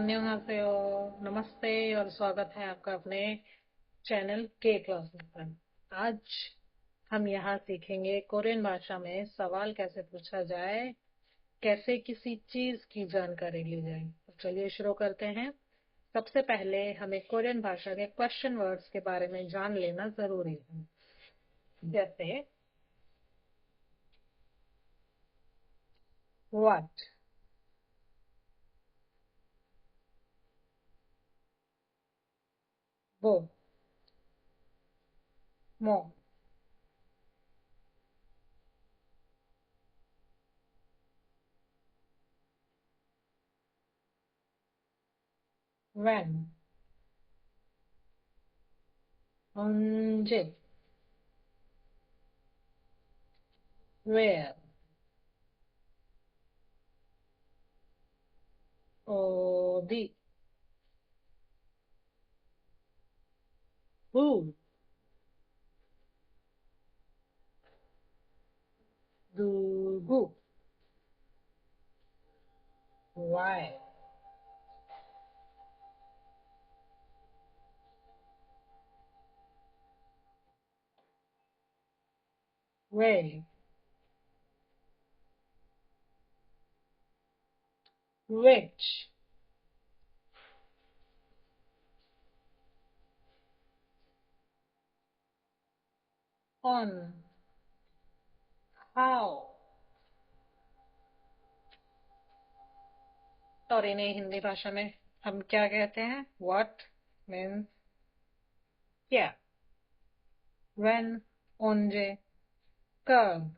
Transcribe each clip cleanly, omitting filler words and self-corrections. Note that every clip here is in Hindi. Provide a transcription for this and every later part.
अन्योन्हासेयो। नमस्ते और स्वागत है आपका अपने चैनल के क्लासेस पर। आज हम यहाँ सीखेंगे कोरियन भाषा में सवाल कैसे पूछा जाए, कैसे किसी चीज की जानकारी ली जाए। तो चलिए शुरू करते हैं। सबसे पहले हमें कोरियन भाषा के क्वेश्चन वर्ड्स के बारे में जान लेना जरूरी है। जैसे व्हाट, वो, मो, when, 언제, where, 어디, who, 누구, why, where, which, on, how। और इन्हें हिंदी भाषा में हम क्या कहते हैं? What means क्या, when 언제, कब,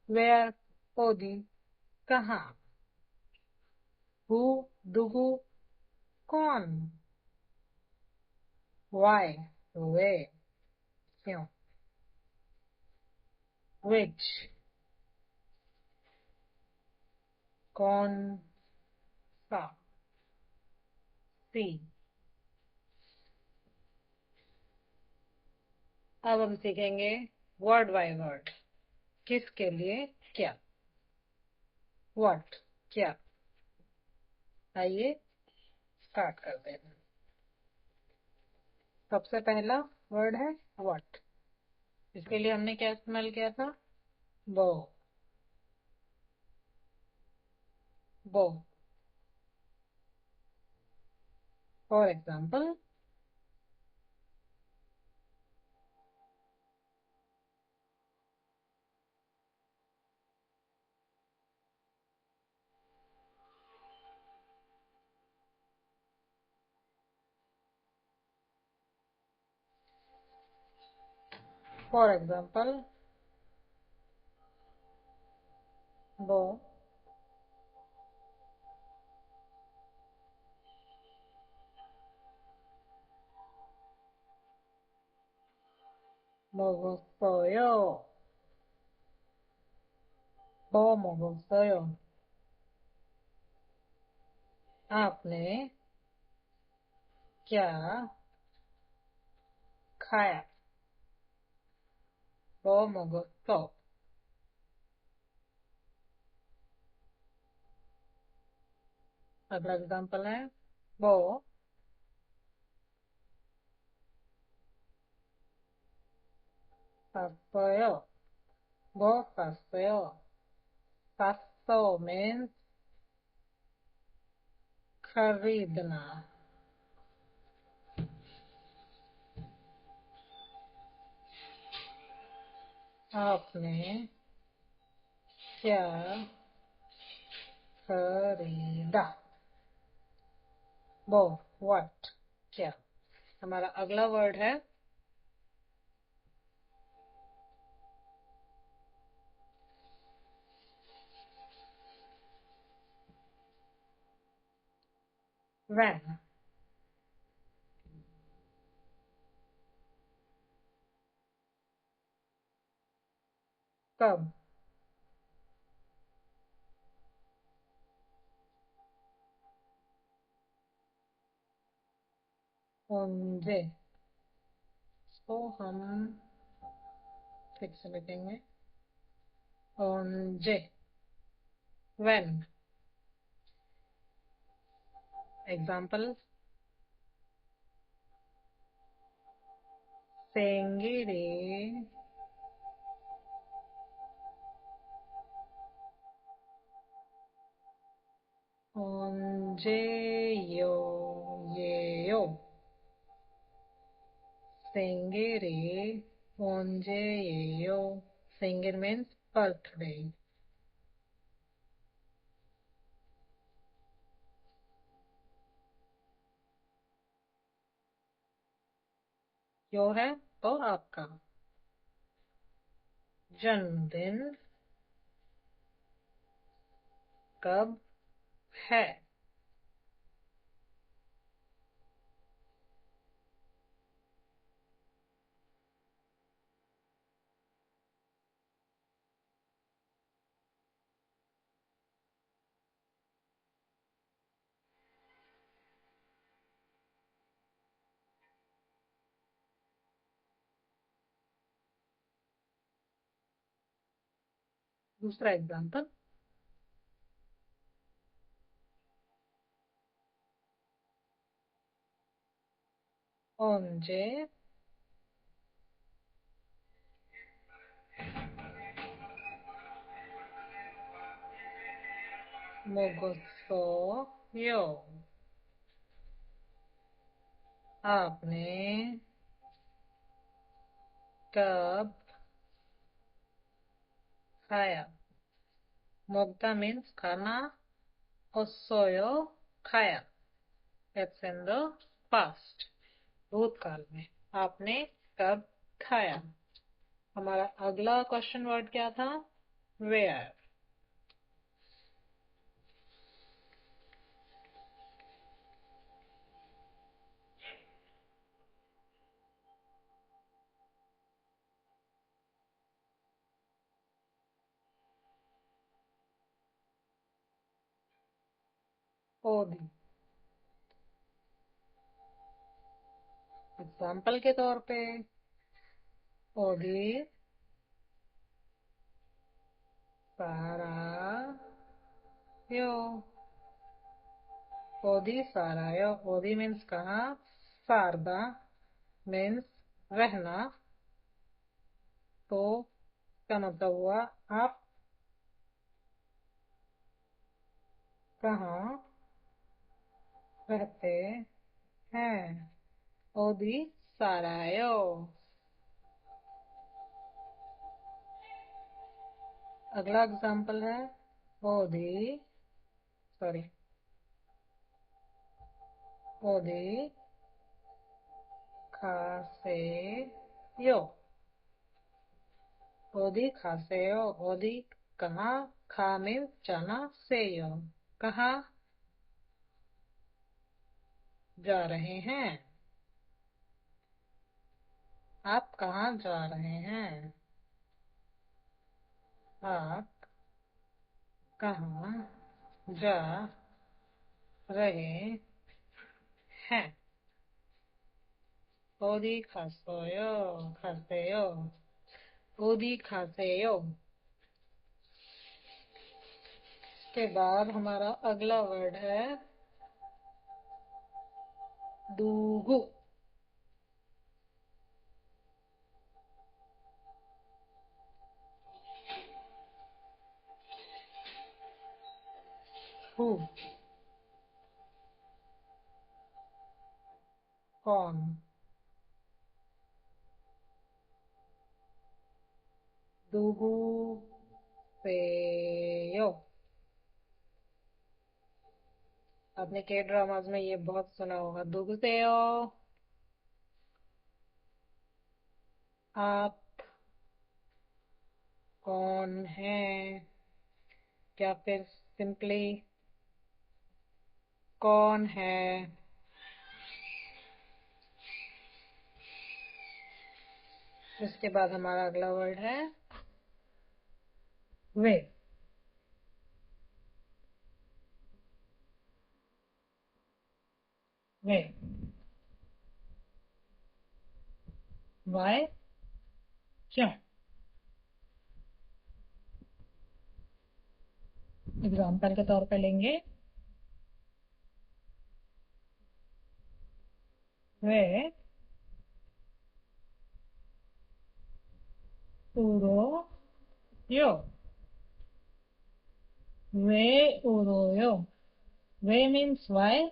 where 어디, कहाँ, who 누구, कौन, why वे, क्यों, which कौन सा, सी। अब हम सीखेंगे वर्ड बाय वर्ड। किसके लिए क्या, व्हाट क्या। आइए स्टार्ट करते हैं। सबसे पहला वर्ड है व्हाट। इसके लिए हमने क्या इस्तेमाल किया था? वो, वो। फॉर एग्जाम्पल, फॉर एग्जाम्पल, वो 먹었어요। 뭐 먹었어요? आपने क्या खाया? 뭐 먹었어? अगला एग्जाम्पल है वो 샀어요। 뭐 샀어요? 샀어 means खरीदना। आपने क्या खरीदा? वो, व्हाट क्या। हमारा अगला वर्ड है when। कब, 언제। तो हम फिर से लिखेंगे 언제, when। एग्जाम्पल, सेंगेरे onjeyo yeyo. Sengere onjeyo. Senger means birthday. यो है तो आपका जन्मदिन कब है? दूसरा एग्जाम्पल, onje mogossoyo. आपने कब खाया? मोगता मीन्स खाना, ओसोयो खाया. इट्स इन द पास्ट, भूतकाल में. आपने कब खाया? हमारा अगला क्वेश्चन वर्ड क्या था? वेयर. ओदी. एग्जाम्पल के तौर पे, ओदी सारा यो. ओदी सारा यो. ओदी मीन्स कहाँ, सारदा मीन्स रहना. तो क्या मतलब हुआ, आप कहाँ रहते हैं? ओदी सारायो. अगला एग्जाम्पल है ओदी, सॉरी, ओदी खासे यो. ओदी खासे यो. ओदी कहाँ, खा मीन्स जाना, से यो कहाँ जा रहे हैं? आप कहाँ जा रहे हैं? आप कहाँ जा रहे हैं? ओदी खासोयो, खासेयो. ओदी खासेयो. के बाद हमारा अगला वर्ड है दूगु. हु. कौन. दूगु सेयो. आपने के ड्रामाज में ये बहुत सुना होगा, दूगु सेयो. आप कौन हैं, या फिर सिंपली कौन है. इसके बाद हमारा अगला वर्ड है वे. वे. वाई, क्यों. एग्जाम्पल के तौर पे लेंगे, वे उरो यो, वे उरो यो। वे मीन्स वाई,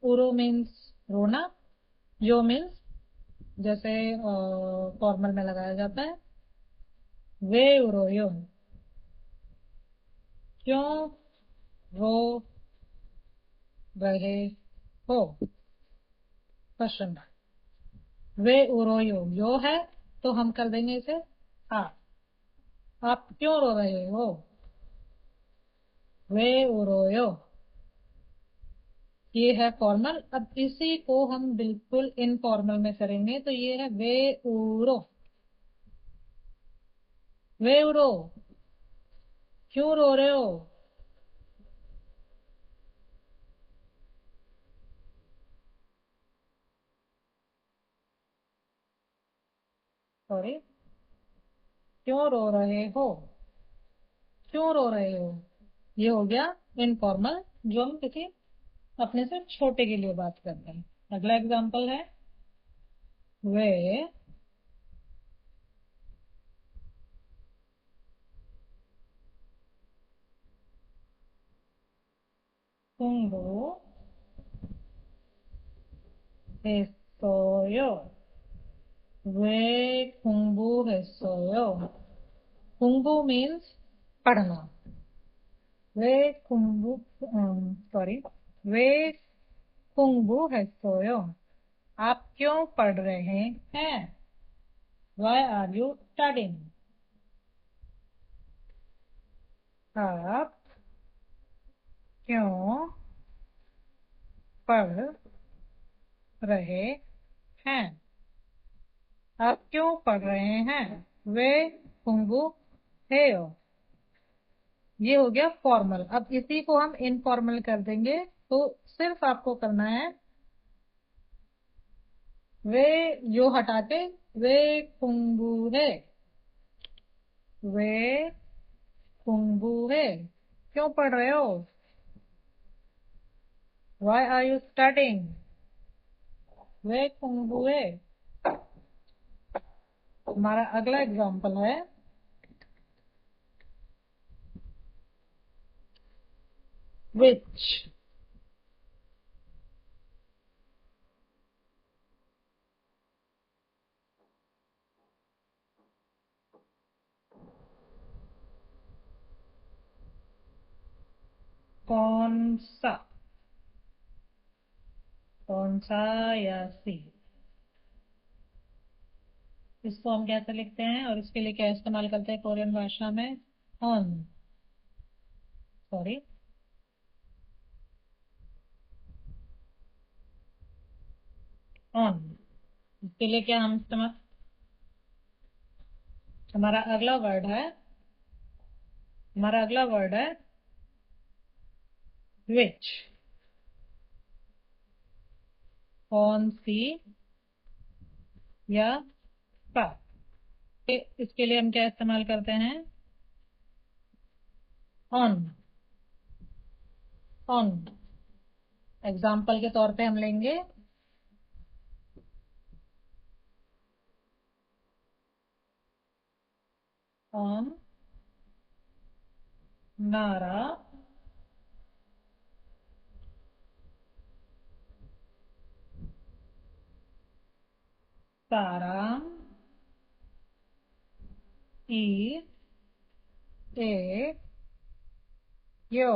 उरो मीन्स रोना, यो मीन्स जैसे फॉर्मल में लगाया जाता है। वे उरो यो, क्यों रो रहे हो, क्वेश्चन। वे उरो यो है तो हम कर देंगे इसे आप क्यों रो रहे हो, वे उरो यो। ये है फॉर्मल। अब इसी को हम बिल्कुल इनफॉर्मल में करेंगे तो ये है वे उरो। वे उरो, क्यों रो रहे हो। सॉरी, क्यों रो रहे हो, क्यों रो रहे हो। ये हो गया इनफॉर्मल, जो हम किसी अपने से छोटे के लिए बात करते हैं। अगला एग्जांपल है वे 공부 했어요. 왜 공부했어요? 공부 means पढ़ना। 왜 공부, सॉरी, 왜 공부했어요? आप क्यों पढ़ रहे हैं? Why are you studying? आप क्यों पढ़ रहे हैं? आप क्यों पढ़ रहे हैं? वे कुंबू हेयो। ये हो गया फॉर्मल। अब इसी को हम इनफॉर्मल कर देंगे तो सिर्फ आपको करना है वे यो हटा के वे कुंबू है, वे कुंबू है, क्यों पढ़ रहे हो। वाई आर यू स्टार्टिंग, वे कुंबू है। हमारा अगला एग्जाम्पल है विच। कौन सा, कौन सा या सी। इसको हम कैसे लिखते हैं और इसके लिए क्या इस्तेमाल करते हैं कोरियन भाषा में, ऑन, सॉरी, ऑन। इसके लिए क्या हम इस्तेमाल, हमारा अगला वर्ड है, हमारा अगला वर्ड है विच। कौन सी या सा। इसके लिए हम क्या इस्तेमाल करते हैं, ऑन, ऑन। एग्जाम्पल के तौर पे हम लेंगे ऑन नारा साराम ई ए यो।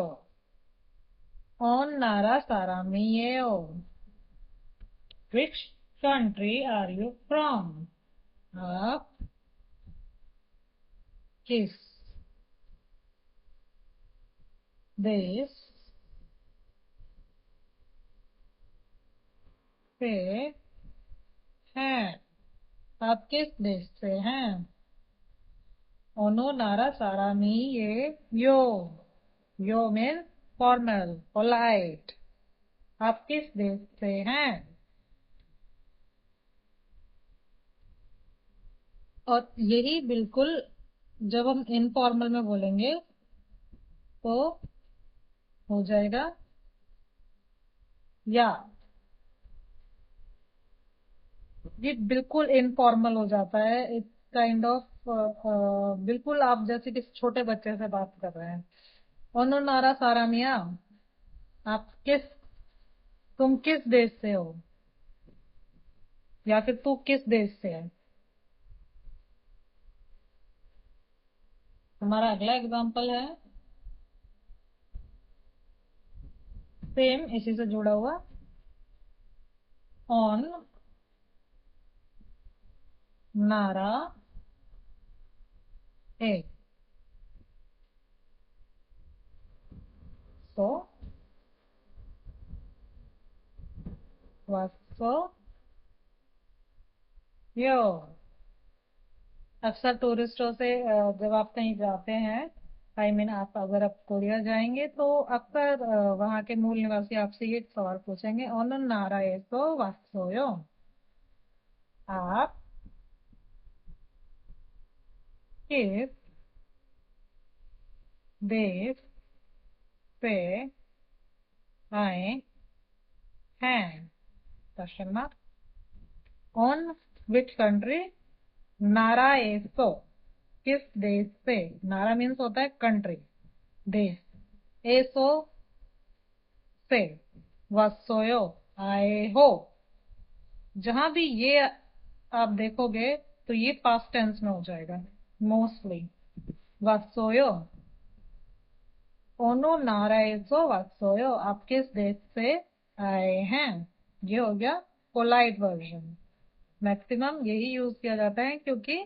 ऑन नारा सारामी यो। Which country are you from. आप किस देश से हैं, आप किस देश से हैं। ओनो नारा सारामी ये यो, यो मीन फॉर्मल पोलाइट। आप किस देश से हैं। और यही बिल्कुल जब हम इनफॉर्मल में बोलेंगे तो हो जाएगा या। ये बिल्कुल इनफॉर्मल हो जाता है। इट्स काइंड ऑफ बिल्कुल आप जैसे किसी छोटे बच्चे से बात कर रहे हैं। ओनो नारा सारा मिया, आप तुम किस देश से हो, या फिर तू किस देश से है। हमारा अगला एग्जाम्पल है सेम इसी से जुड़ा हुआ। ऑन नारा ए सो वत्सो यो। अक्सर टूरिस्टों से जब आप कहीं जाते हैं, आप अगर आप कोरिया जाएंगे तो अक्सर वहाँ के मूल निवासी आपसे ये सवाल पूछेंगे, ओनन नारा ए सो वात्सोयो, आप किस देश से आए हैं, question mark. On which country, नारा ए सो, किस देश से। नारा मीन्स होता है कंट्री, देश। ए सो से, वत्सोयो आए हो। जहां भी ये आप देखोगे तो ये पास्ट टेंस में हो जाएगा मोस्टली। वत्सोयो, ओनो नारायसो वत्सोयो, आप किस देश से आए हैं। ये हो गया पोलाइट वर्जन। मैक्सिमम यही यूज किया जाता है, क्योंकि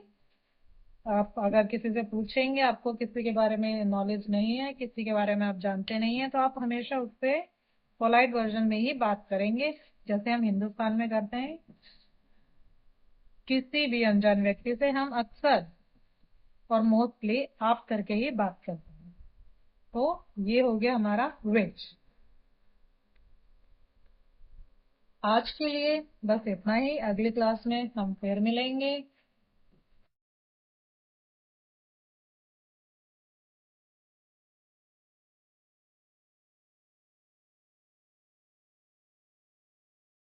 आप अगर किसी से पूछेंगे, आपको किसी के बारे में नॉलेज नहीं है, किसी के बारे में आप जानते नहीं है, तो आप हमेशा उससे पोलाइट वर्जन में ही बात करेंगे, जैसे हम हिंदुस्तान में करते हैं। किसी भी अनजान व्यक्ति से हम अक्सर और मोस्टली आप करके ही बात करते हैं। तो ये हो गया हमारा विच। आज के लिए बस इतना ही। अगली क्लास में हम फिर मिलेंगे।